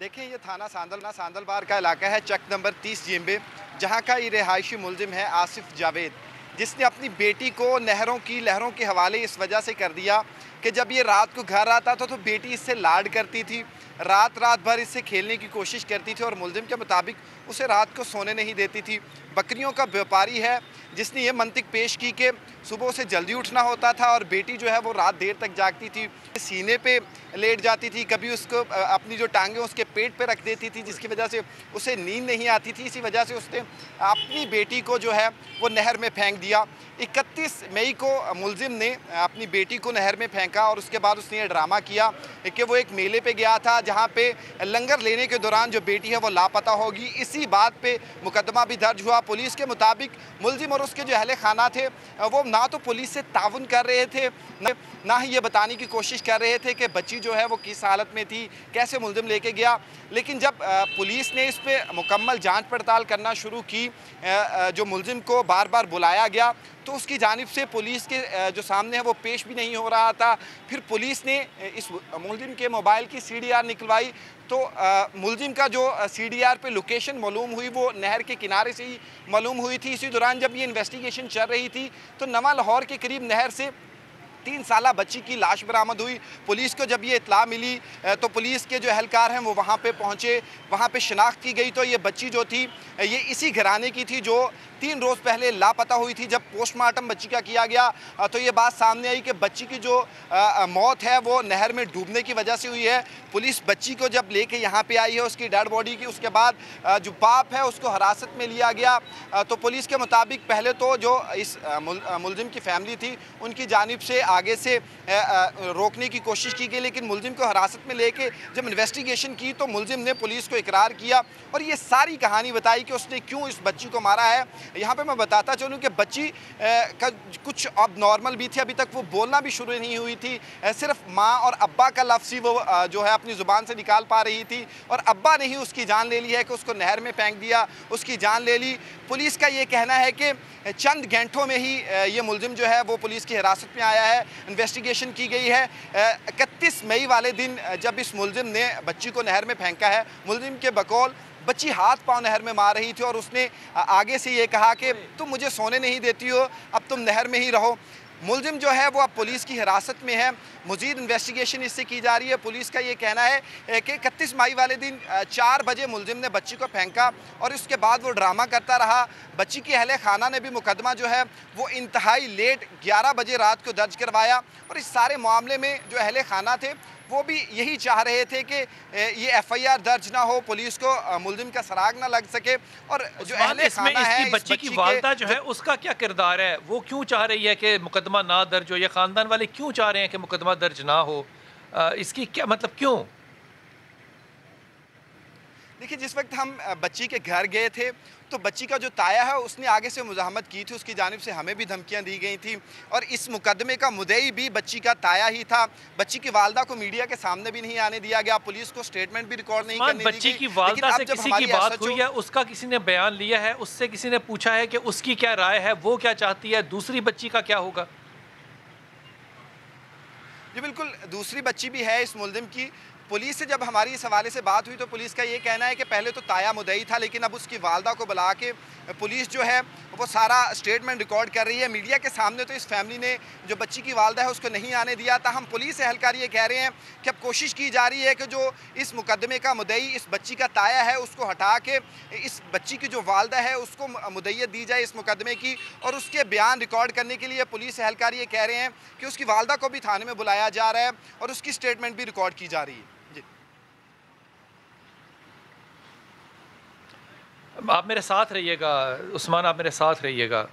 دیکھیں یہ تھانہ ساندل بار کا علاقہ ہے، چک نمبر 30 جیمبے، جہاں کا یہ رہائشی ملزم ہے آصف جاوید، جس نے اپنی بیٹی کو نہروں کی لہروں کے حوالے اس وجہ سے کر دیا کہ جب یہ رات کو گھر آتا تھا تو بیٹی اس سے لاڈ کرتی تھی، رات بھر اس سے کھیلنے کی کوشش کرتی تھی اور ملزم کے مطابق اسے رات کو سونے نہیں دیتی تھی۔ بکریوں کا بیوپاری ہے جس نے یہ منطق پیش کی کہ صبح سے جلدی اٹھنا ہوتا تھا اور بیٹی جو ہے وہ رات دیر تک جاگتی تھی، سینے پہ لیٹ جاتی تھی، کبھی اس کو اپنی جو ٹانگیں اس کے پیٹ پہ رکھ دیتی تھی جس کی وجہ سے اسے نیند نہیں آتی تھی۔ اسی وجہ سے اس نے اپنی بیٹی کو جو ہے وہ نہر میں پھینک دیا۔ 31 مئی کو ملزم نے اپنی بیٹی کو نہر میں پھینکا اور اس کے بعد اس نے یہ ڈرامہ کیا کہ وہ ایک میلے پہ گیا تھا جہاں پہ لنگر لینے کے دوران جو بیٹی ہے وہ لاپتہ ہوگی۔ اسی بات پہ مقدمہ بھی درج ہوا۔ پولیس کے مطابق ملزم اور اس کے جو اہل خانہ تھے وہ نہ تو پولیس سے تعاون کر رہے تھے، نہ ہی یہ بتانے کی کوشش کر رہے تھے کہ بچی جو ہے وہ کس حالت میں تھی، کیسے ملزم لے کے گیا۔ لیکن جب پولیس نے اس پہ مکمل جانچ پڑتال کرنا شروع کی، جو ملزم کو بار بار بلایا گیا تو اس کی جانب سے پولیس کے جو سامنے ہے وہ پیش بھی نہیں ہو رہا تھا۔ پھر پولیس نے اس ملزم کے موبائل کی CDR نکلوائی تو ملزم کا جو CDR پہ لوکیشن معلوم ہوئی وہ نہر کے کنارے سے ہی معلوم ہوئی تھی۔ اسی دوران جب یہ انویسٹیگیشن چل رہی تھی تو نواں لاہور کے قریب نہر سے 3 سالہ بچی کی لاش برآمد ہوئی۔ پولیس کو جب یہ اطلاع ملی تو پولیس کے جو اہلکار ہیں وہ وہاں پہ پہنچے، وہاں پہ شناخت کی گئی تو یہ بچی جو تھی یہ اسی گھرانے کی تھی جو 3 روز پہلے لاپتہ ہوئی تھی۔ جب پوسٹ مارٹم بچی کا کیا گیا تو یہ بات سامنے آئی کہ بچی کی جو موت ہے وہ نہر میں ڈوبنے کی وجہ سے ہوئی ہے۔ پولیس بچی کو جب لے کے یہاں پہ آئی ہے اس کی ڈیڈ باڈی کی، اس کے بعد جو باپ ہے اس کو حراست میں لیا گیا۔ تو پولیس کے مطابق پہلے تو جو اس ملزم کی فیملی تھی ان کی جانب سے آگے سے روکنے کی کوشش کی گئی، لیکن ملزم کو حراست میں لے کے جب انویسٹیگیشن کی تو ملزم نے پولیس کو اقرار کیا اور یہ ساری کہانی بتائی کہ اس نے کیوں اس بچی کو مارا ہے۔ یہاں پہ میں بتاتا چلوں کہ بچی کا کچھ اب نارمل بھی تھی، ابھی تک وہ بولنا بھی شروع نہیں ہوئی تھی، صرف ماں اور ابا کا لفظ ہی وہ جو ہے اپنی زبان سے نکال پا رہی تھی اور ابا نے ہی اس کی جان لے لی ہے کہ اس کو نہر میں پھینک دیا، اس کی جان لے لی۔ پولیس کا یہ کہنا ہے کہ چند گھنٹوں میں ہی یہ ملزم جو ہے وہ پولیس کی حراست میں آیا ہے، انویسٹیگیشن کی گئی ہے۔ 31 مئی والے دن جب اس ملزم نے بچی کو نہر میں پھینکا ہے، ملزم کے بقول بچی ہاتھ پاؤں نہر میں مار رہی تھی اور اس نے آگے سے یہ کہا کہ تم مجھے سونے نہیں دیتی ہو، اب تم نہر میں ہی رہو۔ ملزم جو ہے وہ اب پولیس کی حراست میں ہے، مزید انویسٹیگیشن اس سے کی جا رہی ہے۔ پولیس کا یہ کہنا ہے کہ 31 مئی والے دن 4 بجے ملزم نے بچی کو پھینکا اور اس کے بعد وہ ڈرامہ کرتا رہا۔ بچی کی اہل خانہ نے بھی مقدمہ جو ہے وہ انتہائی لیٹ 11 بجے رات کو درج کروایا اور اس سارے معاملے میں جو اہل خانہ تھے وہ بھی یہی چاہ رہے تھے کہ یہ FIR درج نہ ہو، پولیس کو ملزم کا سراغ نہ لگ سکے۔ اور جو اہل خانہ ہے اس بچی کی والدہ جو ہے اس کا کیا کردار ہے؟ وہ کیوں چاہ رہی ہے کہ مقدمہ نہ درج ہو، یا خاندان والے کیوں چاہ رہے ہیں کہ مقدمہ درج نہ ہو؟ اس کی کیا مطلب کیوں؟ دیکھیں جس وقت ہم بچی کے گھر گئے تھے تو بچی کا جو تایا ہے اس نے آگے سے مزاحمت کی تھی، اس کی جانب سے ہمیں بھی دھمکیاں دی گئی تھیں اور اس مقدمے کا مدعی بھی بچی کا تایا ہی تھا۔ بچی کی والدہ کو میڈیا کے سامنے بھی نہیں آنے دیا گیا، پولیس کو سٹیٹمنٹ بھی ریکارڈ نہیں کرنے دی گئی۔ بچی کی والدہ سے کسی کی بات ہوئی ہے؟ اس کا کسی نے بیان لیا ہے؟ اس سے کسی نے پوچھا ہے کہ اس کی کیا رائے ہے، وہ کیا چاہتی ہے، دوسری بچی کا کیا ہوگا؟ جی بالکل، دوسری بچی بھی ہے اس ملزم کی۔ پولیس سے جب ہماری اس حوالے سے بات ہوئی تو پولیس کا یہ کہنا ہے کہ پہلے تو تایا مدعی تھا، لیکن اب اس کی والدہ کو بلا کے پولیس جو ہے وہ سارا سٹیٹمنٹ ریکارڈ کر رہی ہے۔ میڈیا کے سامنے تو اس فیملی نے جو بچی کی والدہ ہے اس کو نہیں آنے دیا تھا۔ ہم پولیس اہلکار یہ کہہ رہے ہیں کہ اب کوشش کی جا رہی ہے کہ جو اس مقدمے کا مدعی اس بچی کا تایا ہے اس کو ہٹا کے اس بچی کی جو والدہ ہے اس کو مدعیت دی جائے اس مقدمے کی، اور اس کے بیان ریکارڈ کرنے کے لیے پولیس اہلکار یہ کہہ رہے ہیں کہ اس کی والدہ کو بھی تھانے میں بلایا جا رہا ہے اور اس کی سٹیٹمنٹ بھی ریکارڈ کی جا رہی ہے۔ آپ میرے ساتھ رہیے گا عثمان، آپ میرے ساتھ رہیے گا۔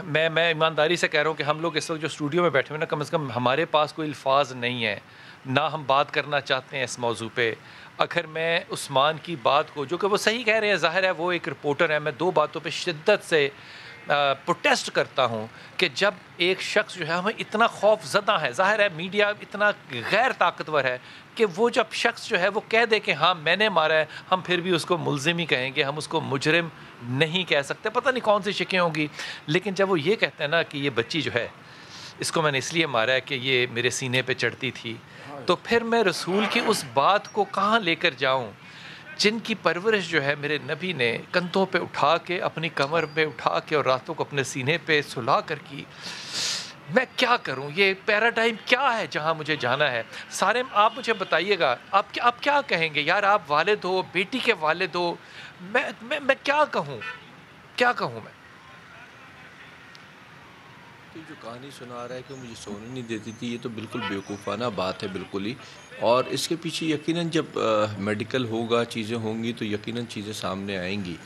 میں ایمانداری سے کہہ رہا ہوں کہ ہم لوگ اس وقت جو اسٹوڈیو میں بیٹھے ہوئے نا، کم از کم ہمارے پاس کوئی الفاظ نہیں ہے، نہ ہم بات کرنا چاہتے ہیں اس موضوع پہ۔ اگر میں عثمان کی بات کو، جو کہ وہ صحیح کہہ رہے ہیں، ظاہر ہے وہ ایک رپورٹر ہے، میں 2 باتوں پہ شدت سے پروٹیسٹ کرتا ہوں کہ جب ایک شخص جو ہے ہمیں اتنا خوف زدہ ہے، ظاہر ہے میڈیا اتنا غیر طاقتور ہے کہ وہ جب شخص جو ہے وہ کہہ دے کہ ہاں میں نے مارا ہے، ہم پھر بھی اس کو ملزم ہی کہیں گے، ہم اس کو مجرم نہیں کہہ سکتے، پتہ نہیں کون سی شکیں ہوں گی۔ لیکن جب وہ یہ کہتے ہیں نا کہ یہ بچی جو ہے اس کو میں نے اس لیے مارا ہے کہ یہ میرے سینے پہ چڑھتی تھی. تو پھر میں رسول کی اس بات کو کہاں لے کر جاؤں جن کی پرورش جو ہے میرے نبی نے کندھوں پہ اٹھا کے, اپنی کمر پہ اٹھا کے اور راتوں کو اپنے سینے پہ سلا کر کی. میں کیا کروں؟ یہ پیراڈائم کیا ہے جہاں مجھے جانا ہے؟ سارے آپ مجھے بتائیے گا, آپ کیا کہیں گے یار؟ آپ والد ہو, بیٹی کے والد ہو, میں کیا کہوں میں؟ جو کہانی سنا رہا ہے کہ مجھے سونے نہیں دیتی تھی, یہ تو بالکل بیوقوفانہ بات ہے بالکل ہی. اور اس کے پیچھے یقیناً جب میڈیکل ہوگا, چیزیں ہوں گی تو یقیناً چیزیں سامنے آئیں گی.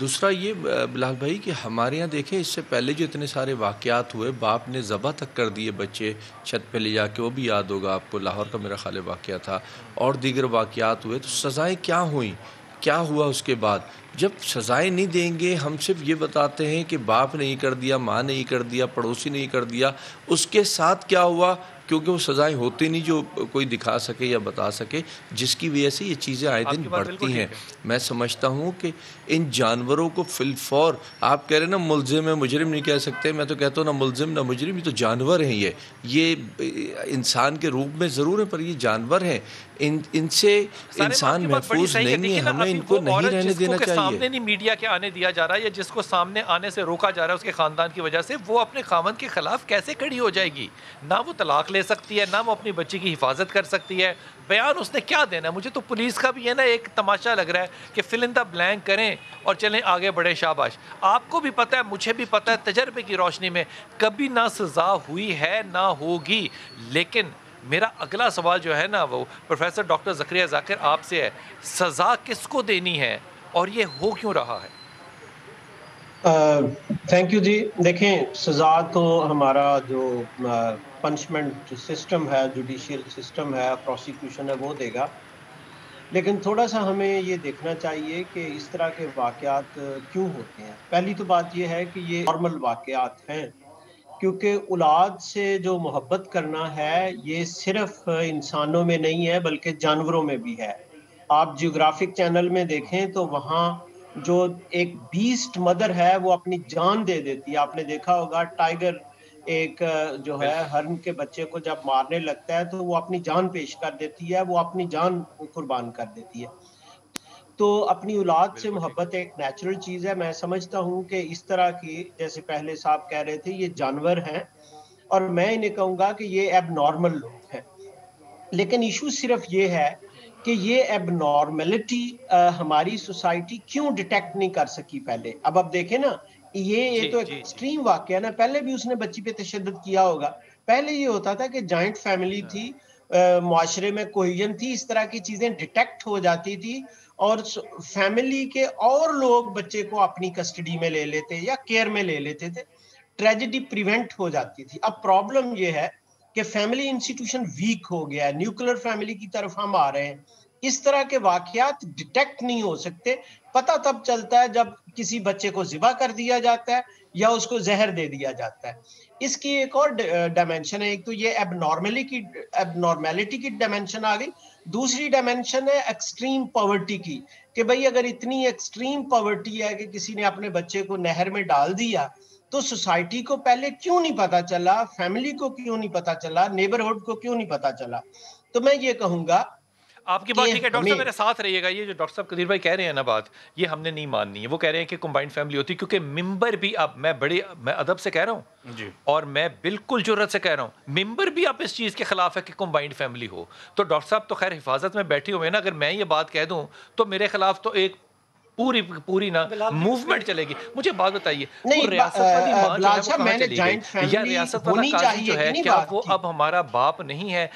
دوسرا یہ بلال بھائی کہ ہمارے یہاں دیکھیں اس سے پہلے جو اتنے سارے واقعات ہوئے, باپ نے ذبح تک کر دیے بچے چھت پہ لے جا کے, وہ بھی یاد ہوگا آپ کو, لاہور کا میرا خیال واقعہ تھا, اور دیگر واقعات ہوئے. تو سزائیں کیا ہوئیں, کیا ہوا اس کے بعد؟ جب سزائیں نہیں دیں گے, ہم صرف یہ بتاتے ہیں کہ باپ نے یہ کر دیا, ماں نے یہ کر دیا, پڑوسی نے یہ کر دیا, اس کے ساتھ کیا ہوا, کیونکہ وہ سزائیں ہوتی نہیں جو کوئی دکھا سکے یا بتا سکے, جس کی وجہ سے یہ چیزیں آئے دن بڑھتی ہیں. میں سمجھتا ہوں کہ ان جانوروں کو فی الفور, آپ کہہ رہے ہیں نا ملزم ہے, مجرم نہیں کہہ سکتے, میں تو کہتا ہوں نہ ملزم نہ مجرم, یہ تو جانور ہیں. یہ انسان کے روپ میں ضرور ہیں پر یہ جانور ہیں, ان سے انسان محفوظ نہیں ہے, ہمیں ان کو نہیں رہنے دینا چاہیے. سامنے نہیں میڈیا کے آنے دیا جا رہا ہے, یا جس کو سامنے آنے سے روکا جا رہا ہے اس کے خاندان کی وجہ سے, وہ اپنے خاوند کے خلاف کیسے کھڑی ہو جائے گی؟ نہ وہ طلاق لے سکتی ہے, نہ وہ اپنی بچی کی حفاظت کر سکتی ہے. بیان اس نے کیا دینا ہے؟ مجھے تو پولیس کا بھی ہے نا ایک تماشا لگ رہا ہے کہ فل ان دا بلینک کریں اور چلیں آگے بڑھیں. شاباش, آپ کو بھی پتہ ہے, مجھے بھی پتہ ہے, تجربے کی روشنی میں کبھی نہ سزا ہوئی ہے نہ ہوگی. لیکن میرا اگلا سوال جو ہے نا وہ پروفیسر ڈاکٹر زکریا ذاکر آپ سے ہے, سزا کس کو دینی ہے اور یہ ہو کیوں رہا ہے؟ تھینک یو جی. دیکھیں, سزا تو ہمارا جو پنشمنٹ سسٹم ہے, جوڈیشیل سسٹم ہے, پروسیکیوشن ہے, وہ دے گا. لیکن تھوڑا سا ہمیں یہ دیکھنا چاہیے کہ اس طرح کے واقعات کیوں ہوتے ہیں. پہلی تو بات یہ ہے کہ یہ نارمل واقعات ہیں, کیونکہ اولاد سے جو محبت کرنا ہے یہ صرف انسانوں میں نہیں ہے بلکہ جانوروں میں بھی ہے. آپ جیوگرافک چینل میں دیکھیں تو وہاں جو ایک بیسٹ مدر ہے وہ اپنی جان دے دیتی ہے. آپ نے دیکھا ہوگا ٹائیگر ایک جو ہے ہرن کے بچے کو جب مارنے لگتا ہے تو وہ اپنی جان پیش کر دیتی ہے, وہ اپنی جان قربان کر دیتی ہے. تو اپنی اولاد سے محبت ایک نیچرل چیز ہے. میں سمجھتا ہوں کہ اس طرح کی, جیسے پہلے صاحب کہہ رہے تھے, یہ جانور ہیں اور میں انہیں کہوں گا کہ یہ ایب نارمل لوگ ہیں. لیکن ایشو صرف یہ ہے کہ یہ ایب نارملٹی ہماری سوسائٹی کیوں ڈیٹیکٹ نہیں کر سکی پہلے. اب دیکھیں نا, یہ تو ایک ایکسٹریم واقعہ ہے نا. پہلے بھی اس نے بچی پہ تشدد کیا ہوگا. پہلے یہ ہوتا تھا کہ جوائنٹ فیملی تھی, معاشرے میں کوہیژن تھی, اس طرح کی چیزیں ڈیٹیکٹ ہو جاتی تھی اور فیملی کے اور لوگ بچے کو اپنی کسٹڈی میں لے لیتے یا کیئر میں لے لیتے تھے, ٹریجڈی پریونٹ ہو جاتی تھی. اب پرابلم یہ ہے کہ فیملی انسٹیٹیوشن ویک ہو گیا ہے, نیوکلر فیملی کی طرف ہم آ رہے ہیں. اس طرح کے واقعات ڈیٹیکٹ نہیں ہو سکتے. پتہ تب چلتا ہے جب کسی بچے کو ذبح کر دیا جاتا ہے یا اس کو زہر دے دیا جاتا ہے. اس کی ایک اور ڈائمنشن ہے. ایک تو یہ ایب نارمیلٹی کی ڈائمنشن آ گئی. دوسری ڈائمنشن ہے ایکسٹریم پاورٹی کی, کہ بھئی اگر اتنی ایکسٹریم پاورٹی ہے کہ کسی نے اپنے بچے کو نہر میں ڈال دیا تو سوسائٹی کو پہلے کیوں نہیں پتا چلا, فیملی کو کیوں نہیں پتا چلا, نیبرہڈ کو کیوں نہیں پتا چلا. تو میں یہ کہوں گا, آپ کی بات ٹھیک ہے ڈاکٹر صاحب, میرے ساتھ رہیے گا. یہ جو ڈاکٹر صاحب قدیر بھائی کہہ رہے ہیں نا بات, یہ ہم نے نہیں ماننی ہے. وہ کہہ رہے ہیں کہ کمبائنڈ فیملی ہوتی, کیونکہ ممبر بھی, اب میں ادب سے کہہ رہا ہوں جی, اور میں بالکل جرت سے کہہ رہا ہوں, ممبر بھی اب اس چیز کے خلاف ہے کہ کمبائنڈ فیملی ہو. تو ڈاکٹر صاحب تو خیر حفاظت میں بیٹھے ہوئے ہیں نا, اگر میں یہ بات کہہ دوں تو میرے خلاف تو ایک پوری نا موومنٹ چلے گی. مجھے بات بتائیے, ریاست والی ماں جو ہے وہ کہاں چلی گئی, یا ریاست والا قاضی جو ہے کیا وہ اب ہمارا باپ نہیں ہے؟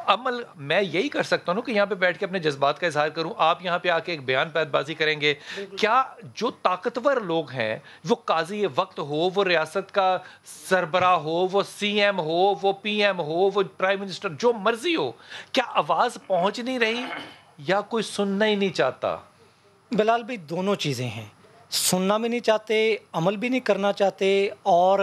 عمل میں یہی کر سکتا ہوں کہ یہاں پہ بیٹھ کے اپنے جذبات کا اظہار کروں, آپ یہاں پہ آ کے ایک بیان پید بازی کریں گے. کیا جو طاقتور لوگ ہیں, وہ قاضی وقت ہو, وہ ریاست کا سربراہ ہو, وہ سی ایم ہو, وہ پی ایم ہو, وہ پرائم منسٹر, جو مرضی ہو, کیا آواز پہنچ نہیں رہی یا کوئی سننا ہی نہیں چاہتا؟ بلال بھائی, دونوں چیزیں ہیں. سننا بھی نہیں چاہتے, عمل بھی نہیں کرنا چاہتے. اور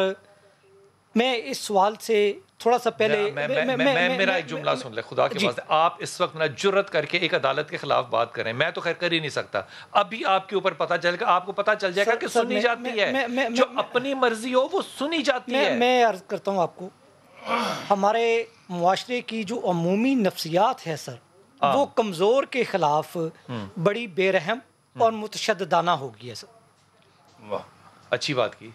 میں اس سوال سے تھوڑا سا پہلے میرا ایک جملہ سن لے خدا کے واسطے. آپ اس وقت نا جرت کر کے ایک عدالت کے خلاف بات کریں, میں تو خیر کر ہی نہیں سکتا. ابھی آپ کے اوپر پتہ چل گا, آپ کو پتہ چل جائے گا کہ سنی جاتی ہے, جو اپنی مرضی ہو وہ سنی جاتی ہے. میں عرض کرتا ہوں آپ کو ہمارے معاشرے کی جو عمومی نفسیات ہے سر وہ کمزور کے خلاف بڑی بے رحم اور متشددانہ ہو گئی ہے سر. واہ اچھی بات کی.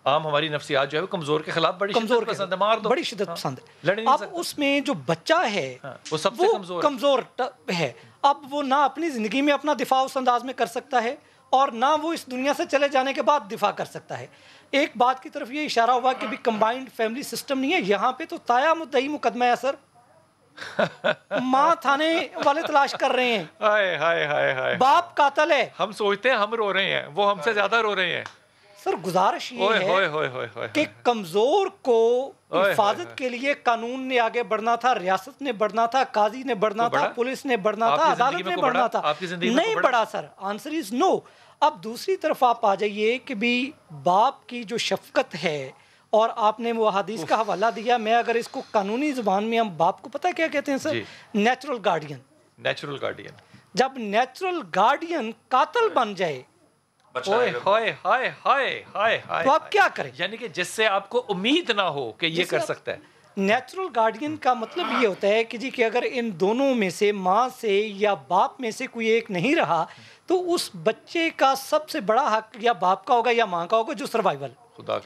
عام ہماری نفسیات جو ہے وہ کمزور کے خلاف بڑی شدت پسند ہے, مار دو, بڑی شدت پسند ہے. لڑ نہیں اب سکتا. اس میں جو بچہ ہے وہ سب سے کمزور ہے. اب وہ نہ اپنی زندگی میں اپنا دفاع اس انداز میں کر سکتا ہے اور نہ وہ اس دنیا سے چلے جانے کے بعد دفاع کر سکتا ہے. ایک بات کی طرف یہ اشارہ ہوا کہ بھی کمبائنڈ فیملی سسٹم نہیں ہے یہاں پہ, تو تایا مدعی مقدمہ ہے سر. ماں تھانے والے تلاش کر رہے ہیں, ہائے ہائے ہائے ہائے, باپ قاتل ہے. ہم سوچتے ہیں ہم رو رہے ہیں, وہ ہم سے زیادہ رو رہے ہیں. سر گزارش یہ ہے کہ کمزور کو حفاظت کے لیے قانون نے آگے بڑھنا تھا, ریاست نے بڑھنا تھا, قاضی نے بڑھنا تھا, پولیس نے بڑھنا تھا, عدالت نے بڑھنا تھا. نہیں بڑھا سر, آنسر از نو. اب دوسری طرف آپ آ جائیے کہ بھی باپ کی جو شفقت ہے, اور آپ نے وہ حدیث کا حوالہ دیا, میں اگر اس کو قانونی زبان میں ہم باپ کو پتہ کیا کہتے ہیں سر, نیچرل گارڈین. Natural guardian. جب نیچرل گارڈین قاتل بن جائے تو آپ کیا کریں؟ یعنی کہ جس سے آپ کو امید نہ ہو کہ یہ کر سکتا ہے. نیچرل گارڈین کا مطلب یہ ہوتا ہے کہ جی کہ اگر ان دونوں میں سے, ماں سے یا باپ میں سے کوئی ایک نہیں رہا, تو اس بچے کا سب سے بڑا حق یا باپ کا ہوگا یا ماں کا ہوگا, جو سروائیول خدا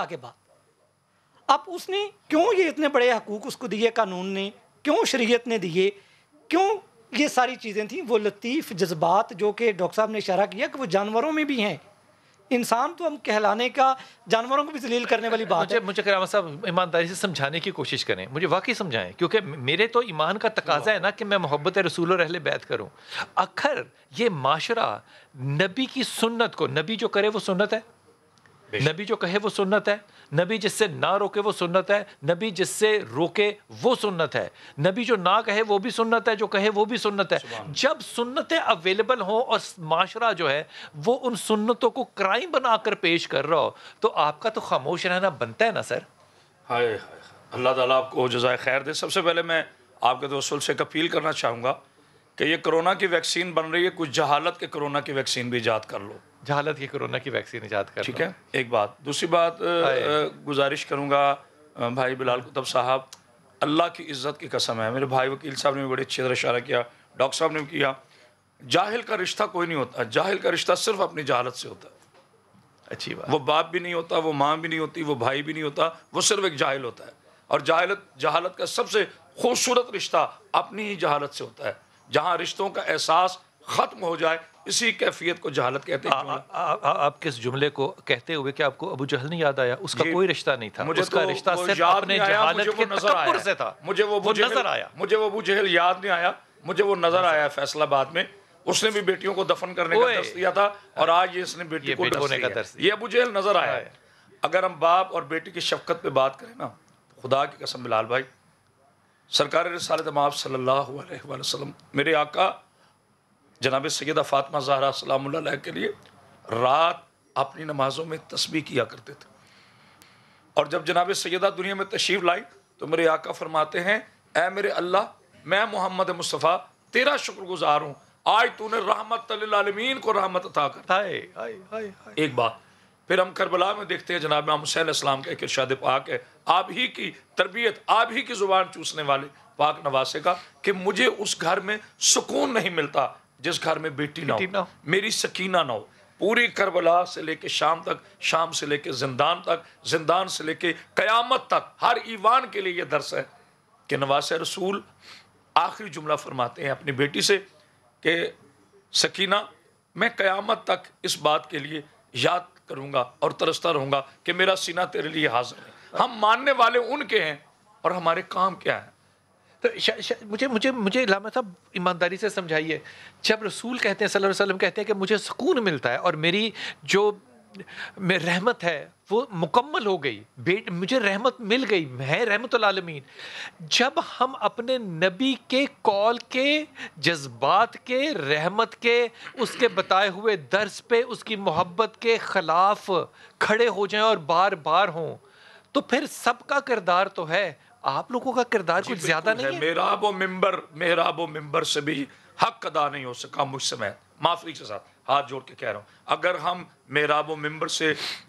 کے بعد. اب اس نے کیوں یہ اتنے بڑے حقوق اس کو دیے قانون نے, کیوں شریعت نے دیے, کیوں یہ ساری چیزیں تھیں؟ وہ لطیف جذبات جو کہ ڈاکٹر صاحب نے اشارہ کیا کہ وہ جانوروں میں بھی ہیں. انسان تو ہم کہلانے کا, جانوروں کو بھی ذلیل کرنے والی بات ہے. مجھے کرامت صاحب ایمانداری سے سمجھانے کی کوشش کریں, مجھے واقعی سمجھائیں, کیونکہ میرے تو ایمان کا تقاضا ہے نا کہ میں محبت رسول اور اہل بیت کروں. اکثر یہ معاشرہ نبی کی سنت کو, نبی جو کرے وہ سنت ہے, نبی جو کہے وہ سنت ہے, نبی جس سے نہ روکے وہ سنت ہے, نبی جس سے روکے وہ سنت ہے, نبی جو نہ کہے وہ بھی سنت ہے, جو کہے وہ بھی سنت ہے. جب سنتیں اویلیبل ہوں اور معاشرہ جو ہے وہ ان سنتوں کو کرائم بنا کر پیش کر رہا ہو, تو آپ کا تو خاموش رہنا بنتا ہے نا سر. ہائے اللہ تعالیٰ آپ کو جزائے خیر دے. سب سے پہلے میں آپ کے توسل سے ایک اپیل کرنا چاہوں گا کہ یہ کرونا کی ویکسین بن رہی ہے, کچھ جہالت کے کرونا کی ویکسین بھی ایجاد کر لو. جہالت کی کرونا کی ویکسین ایجاد کر لو, ٹھیک ہے. ایک بات. دوسری بات گزارش کروں گا بھائی بلال کتب صاحب, اللہ کی عزت کی قسم ہے, میرے بھائی وکیل صاحب نے بھی بڑی اچھی طرح اشارہ کیا, ڈاکٹر صاحب نے بھی کیا, جاہل کا رشتہ کوئی نہیں ہوتا. جاہل کا رشتہ صرف اپنی جہالت سے ہوتا ہے. اچھی بات. وہ باپ بھی نہیں ہوتا, وہ ماں بھی نہیں ہوتی, وہ بھائی بھی نہیں ہوتا, وہ صرف ایک جاہل ہوتا ہے. اور جہالت کا سب سے خوبصورت رشتہ اپنی ہی جہالت سے ہوتا ہے. جہاں رشتوں کا احساس ختم ہو جائے, اسی کیفیت کو جہالت کہتے ہیں. آپ کس جملے کو کہتے ہوئے کہ آپ کو ابو جہل نہیں یاد آیا؟ اس کا کوئی رشتہ نہیں تھا, مجھے اس کا رشتہ صرف اپنے جہالت کے تکبر سے تھا. مجھے وہ ابو جہل یاد نہیں آیا, مجھے وہ نظر آیا فیصل آباد میں. اس نے بھی بیٹیوں کو دفن کرنے کا درس دیا تھا, اور آج اس نے بیٹی کو ڈھونے کا درس دیا. یہ ابو جہل نظر آیا. اگر ہم باپ اور بیٹی کی شفقت پہ بات کریں نا, خدا کی قسم بلال بھائی, سرکار رسالت مآب صلی اللہ علیہ وسلم, میرے آقا جناب سیدہ فاطمہ زہرا سلام اللہ علیہ کے لیے رات اپنی نمازوں میں تسبیح کیا کرتے تھے. اور جب جناب سیدہ دنیا میں تشریف لائی تو میرے آقا فرماتے ہیں, اے میرے اللہ, میں محمد مصطفیٰ تیرا شکر گزار ہوں, آج تو نے رحمت للعالمین کو رحمت عطا کر. ایک بات. پھر ہم کربلا میں دیکھتے ہیں جناب امام حسین علیہ السلام کا ایک ارشاد پاک ہے, آپ ہی کی تربیت, آپ ہی کی زبان چوسنے والے پاک نواسے کا, کہ مجھے اس گھر میں سکون نہیں ملتا جس گھر میں بیٹی نہ ہو, میری سکینہ نہ ہو. پوری کربلا سے لے کے شام تک, شام سے لے کے زندان تک, زندان سے لے کے قیامت تک, ہر ایوان کے لیے یہ درس ہے کہ نواسے رسول آخری جملہ فرماتے ہیں اپنی بیٹی سے کہ سکینہ, میں قیامت تک اس بات کے لیے یاد کروں گا اور ترستا رہوں گا کہ میرا سینہ تیرے لیے حاضر ہے. ہم ماننے والے ان کے ہیں اور ہمارے کام کیا ہیں. تو مجھے علامہ صاحب ایمانداری سے سمجھائیے, جب رسول کہتے ہیں صلی اللہ علیہ وسلم کہتے ہیں کہ مجھے سکون ملتا ہے اور میری جو رحمت ہے وہ مکمل ہو گئی, مجھے رحمت مل گئی, ہے رحمت العالمین. جب ہم اپنے نبی کے قول کے, جذبات کے, رحمت کے, اس کے بتائے ہوئے درس پہ اس کی محبت کے خلاف کھڑے ہو جائیں اور بار بار ہوں, تو پھر سب کا کردار تو ہے, آپ لوگوں کا کردار کچھ زیادہ نہیں ہے. محراب و ممبر سے بھی حق ادا نہیں ہو سکا مجھ سے, میں معافی کے ساتھ ہاتھ جوڑ کے کہہ رہا ہوں. اگر ہم محراب و ممبر سے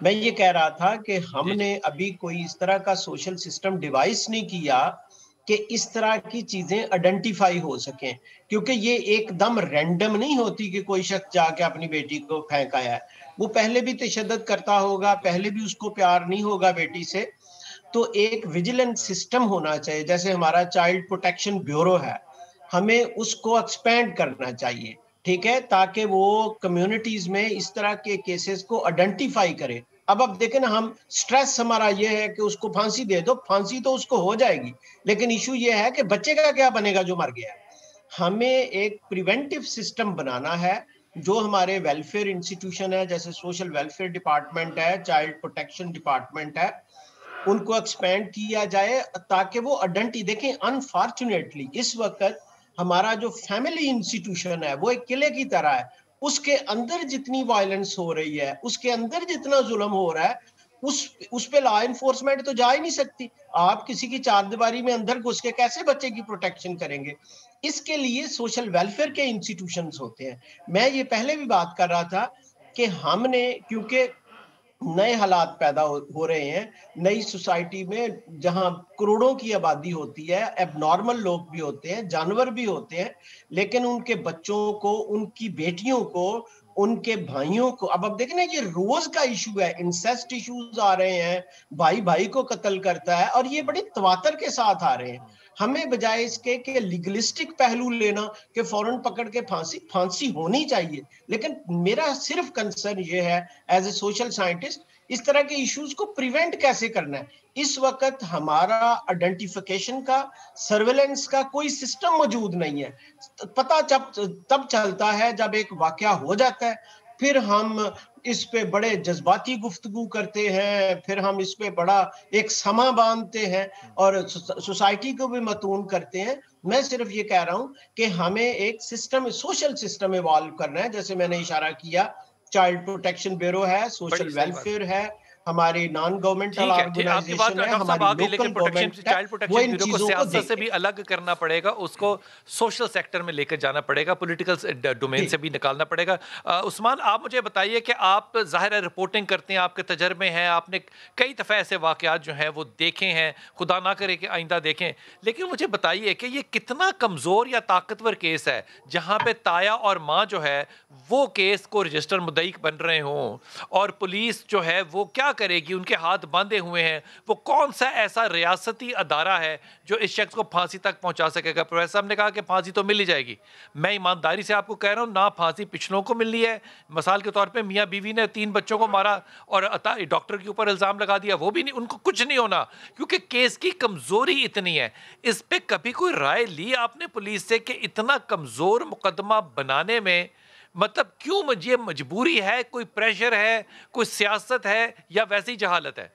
میں یہ کہہ رہا تھا کہ ہم نے ابھی کوئی اس طرح کا سوشل سسٹم ڈیوائس نہیں کیا کہ اس طرح کی چیزیں آئیڈینٹیفائی ہو سکیں، کیونکہ یہ ایک دم رینڈم نہیں ہوتی کہ کوئی شخص جا کے اپنی بیٹی کو پھینک آیا ہے، وہ پہلے بھی تشدد کرتا ہوگا، پہلے بھی اس کو پیار نہیں ہوگا بیٹی سے، تو ایک ویجیلنٹ سسٹم ہونا چاہیے، جیسے ہمارا چائلڈ پروٹیکشن بیورو ہے، ہمیں اس کو ایکسپینڈ کرنا چاہیے، ٹھیک ہے، تاکہ وہ کمیونٹیز میں اس طرح کے کیسز کو آئیڈینٹیفائی کرے۔ اب دیکھیں نا، ہم سٹریس ہمارا یہ ہے کہ اس کو پھانسی دے دو، پھانسی تو اس کو ہو جائے گی، لیکن ایشو یہ ہے کہ بچے کا کیا بنے گا جو مر گیا ہے۔ ہمیں ایک پریونٹیو سسٹم بنانا ہے، جو ہمارے ویلفیئر انسٹیٹیوشن ہے، جیسے سوشل ویلفیئر ڈپارٹمنٹ ہے، چائلڈ پروٹیکشن ڈپارٹمنٹ ہے، ان کو ایکسپینڈ کیا جائے تاکہ وہ دیکھیں انفارچونیٹلی اس وقت ہمارا جو فیملی انسٹیٹیوشن ہے وہ ایک قلعے کی طرح ہے، اس کے اندر جتنی وائلنس ہو رہی ہے، اس کے اندر جتنا ظلم ہو رہا ہے، اس پہ لا انفورسمنٹ تو جا ہی نہیں سکتی۔ آپ کسی کی چار دیواری میں اندر گھس کے کیسے بچے کی پروٹیکشن کریں گے؟ اس کے لیے سوشل ویلفیئر کے انسٹیٹیوشنز ہوتے ہیں۔ میں یہ پہلے بھی بات کر رہا تھا کہ ہم نے، کیونکہ نئے حالات پیدا ہو رہے ہیں، نئی سوسائٹی میں جہاں کروڑوں کی آبادی ہوتی ہے، ایب نارمل لوگ بھی ہوتے ہیں، جانور بھی ہوتے ہیں، لیکن ان کے بچوں کو، ان کی بیٹیوں کو، ان کے بھائیوں کو، اب دیکھیں نا، یہ روز کا ایشو ہے، انسیسٹ ایشوز آ رہے ہیں، بھائی بھائی کو قتل کرتا ہے، اور یہ بڑی تواتر کے ساتھ آ رہے ہیں۔ ہمیں بجائے اس کے کہ لیگلسٹک پہلو لینا کہ فوراً پکڑ کے پھانسی ہونی چاہیے، لیکن میرا صرف کنسرن یہ ہے ایز اے سوشل سائنٹسٹ، اس طرح کے ایشوز کو پریونٹ کیسے کرنا ہے۔ اس وقت ہمارا آئیڈینٹیفیکیشن کا، سرویلنس کا کوئی سسٹم موجود نہیں ہے۔ پتہ تب چلتا ہے جب ایک واقعہ ہو جاتا ہے، پھر ہم اس پہ بڑے جذباتی گفتگو کرتے ہیں، پھر ہم اس پہ بڑا ایک سما باندھتے ہیں اور سوسائٹی کو بھی متون کرتے ہیں۔ میں صرف یہ کہہ رہا ہوں کہ ہمیں ایک سسٹم، سوشل سسٹم ایوالو کرنا ہے، جیسے میں نے اشارہ کیا، چائلڈ پروٹیکشن بیورو ہے، سوشل ویلفیئر ہے، ہماری نان گورنمنٹل آرگنائزیشن ہے، ہماری لوکل گورنمنٹ ہے، وہ ان چیزوں کو سیاست سے بھی الگ کرنا پڑے گا، اس کو سوشل سیکٹر میں لے کر جانا پڑے گا، پولیٹیکل ڈومین سے بھی نکالنا پڑے گا۔ عثمان، آپ مجھے بتائیے کہ آپ ظاہر ہے رپورٹنگ کرتے ہیں، آپ کے تجربے ہیں، آپ نے کئی دفعہ ایسے واقعات جو ہیں وہ دیکھے ہیں، خدا نہ کرے کہ آئندہ دیکھیں، لیکن مجھے بتائیے کہ یہ کتنا کمزور یا طاقتور کیس ہے جہاں پہ تایا اور ماں جو ہے وہ کیس کو رجسٹر مدعی بن رہے ہوں، اور پولیس جو ہے وہ کیا کرے گی؟ ان کے ہاتھ باندھے ہوئے ہیں، وہ کون سا ایسا ریاستی ادارہ ہے جو اس شخص کو پھانسی تک پہنچا سکے گا؟ پروفیسر صاحب نے کہا کہ پھانسی تو مل ہی جائے گی، میں ایمانداری سے آپ کو کہہ رہا ہوں، نہ پھانسی پچھلوں کو ملنی ہے، مثال کے طور پہ میاں بیوی نے 3 بچوں کو مارا اور ڈاکٹر کے اوپر الزام لگا دیا، وہ بھی نہیں، ان کو کچھ نہیں ہونا، کیونکہ کیس کی کمزوری اتنی ہے۔ اس پہ کبھی کوئی رائے لی آپ نے پولیس سے کہ اتنا کمزور مقدمہ بنانے میں مطلب کیوں یہ مجبوری ہے؟ کوئی پریشر ہے، کوئی سیاست ہے، یا ویسی جہالت ہے؟